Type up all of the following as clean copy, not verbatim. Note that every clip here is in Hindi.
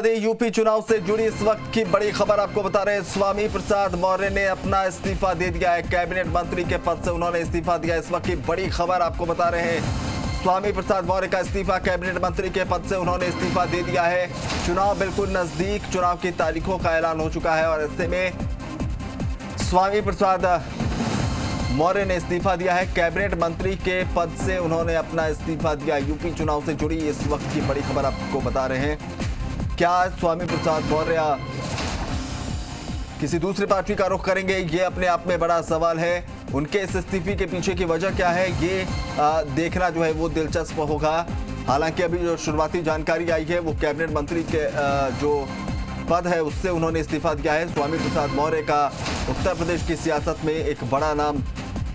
यूपी चुनाव से जुड़ी इस वक्त की बड़ी खबर आपको बता रहे हैं। स्वामी प्रसाद मौर्य ने अपना इस्तीफा दे दिया है। कैबिनेट मंत्री के पद से उन्होंने इस्तीफा दिया। इस वक्त की बड़ी खबर आपको बता रहे हैं। स्वामी प्रसाद मौर्य का इस्तीफा, कैबिनेट मंत्री के पद से उन्होंने इस्तीफा दे दिया है। चुनाव बिल्कुल नजदीक, चुनाव की तारीखों का ऐलान हो चुका है और ऐसे में स्वामी प्रसाद मौर्य ने इस्तीफा दिया है। कैबिनेट मंत्री के पद से उन्होंने अपना इस्तीफा दिया। यूपी चुनाव से जुड़ी इस वक्त की बड़ी खबर आपको बता रहे हैं। क्या स्वामी प्रसाद मौर्य किसी दूसरी पार्टी का रुख करेंगे, ये अपने आप में बड़ा सवाल है। उनके इस इस्तीफे के पीछे की वजह क्या है, ये देखना जो है वो दिलचस्प होगा। हालांकि अभी जो शुरुआती जानकारी आई है वो कैबिनेट मंत्री के जो पद है उससे उन्होंने इस्तीफा दिया है। स्वामी प्रसाद मौर्य का उत्तर प्रदेश की सियासत में एक बड़ा नाम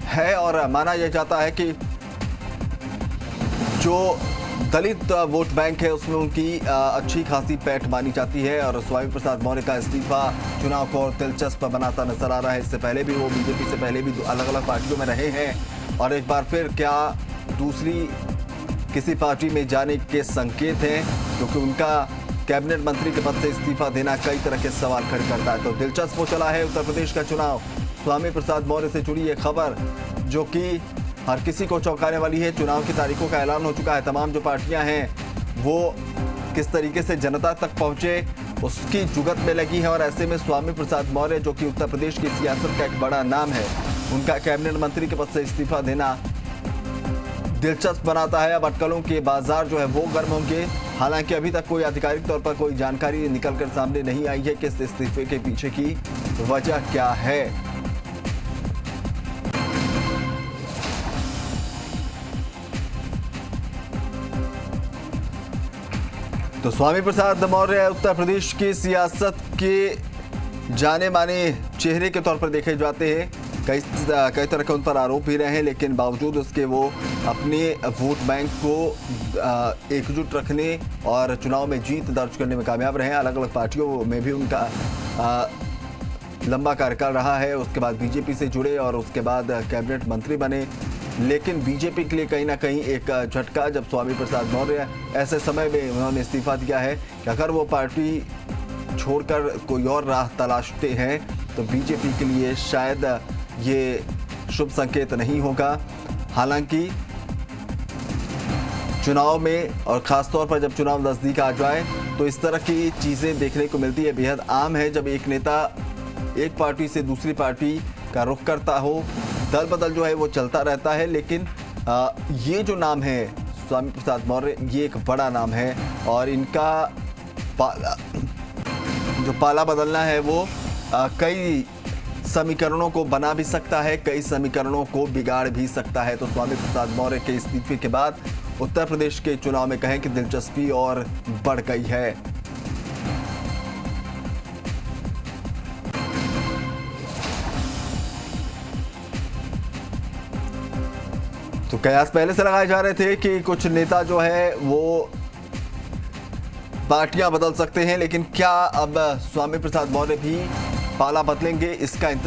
है और माना यह जाता है कि जो दलित वोट बैंक है उसमें उनकी अच्छी खासी पैठ मानी जाती है और स्वामी प्रसाद मौर्य का इस्तीफा चुनाव को और दिलचस्प बनाता नजर आ रहा है। इससे पहले भी वो बीजेपी से पहले भी अलग अलग पार्टियों में रहे हैं और एक बार फिर क्या दूसरी किसी पार्टी में जाने के संकेत हैं, क्योंकि उनका कैबिनेट मंत्री के पद से इस्तीफा देना कई तरह के सवाल खड़े करता है। तो दिलचस्प हो चला है उत्तर प्रदेश का चुनाव। स्वामी प्रसाद मौर्य से जुड़ी ये खबर जो कि हर किसी को चौंकाने वाली है। चुनाव की तारीखों का ऐलान हो चुका है। तमाम जो पार्टियां हैं वो किस तरीके से जनता तक पहुंचे उसकी जुगत में लगी है और ऐसे में स्वामी प्रसाद मौर्य जो कि उत्तर प्रदेश की सियासत का एक बड़ा नाम है, उनका कैबिनेट मंत्री के पद से इस्तीफा देना दिलचस्प बनाता है। अब अटकलों के बाजार जो है वो गर्म होंगे। हालांकि अभी तक कोई आधिकारिक तौर पर कोई जानकारी निकलकर सामने नहीं आई है कि इस इस्तीफे के पीछे की वजह क्या है। तो स्वामी प्रसाद मौर्य उत्तर प्रदेश की सियासत के जाने माने चेहरे के तौर पर देखे जाते हैं। कई तरह के उन पर आरोप भी रहे हैं, लेकिन बावजूद उसके वो अपने वोट बैंक को एकजुट रखने और चुनाव में जीत दर्ज करने में कामयाब रहे हैं। अलग अलग पार्टियों में भी उनका लंबा कार्यकाल रहा है। उसके बाद बीजेपी से जुड़े और उसके बाद कैबिनेट मंत्री बने, लेकिन बीजेपी के लिए कहीं ना कहीं एक झटका जब स्वामी प्रसाद मौर्य ऐसे समय में उन्होंने इस्तीफा दिया है कि अगर वो पार्टी छोड़कर कोई और राह तलाशते हैं तो बीजेपी के लिए शायद ये शुभ संकेत नहीं होगा। हालांकि चुनाव में और ख़ास तौर पर जब चुनाव नज़दीक आ जाए तो इस तरह की चीज़ें देखने को मिलती है। बेहद आम है जब एक नेता एक पार्टी से दूसरी पार्टी का रुख करता हो। दल बदल जो है वो चलता रहता है, लेकिन ये जो नाम है स्वामी प्रसाद मौर्य, ये एक बड़ा नाम है और इनका पाला बदलना है वो कई समीकरणों को बना भी सकता है, कई समीकरणों को बिगाड़ भी सकता है। तो स्वामी प्रसाद मौर्य के इस्तीफे के बाद उत्तर प्रदेश के चुनाव में कहें कि दिलचस्पी और बढ़ गई है। तो कयास पहले से लगाए जा रहे थे कि कुछ नेता जो है वो पार्टियां बदल सकते हैं, लेकिन क्या अब स्वामी प्रसाद मौर्य भी पाला बदलेंगे, इसका इंतजार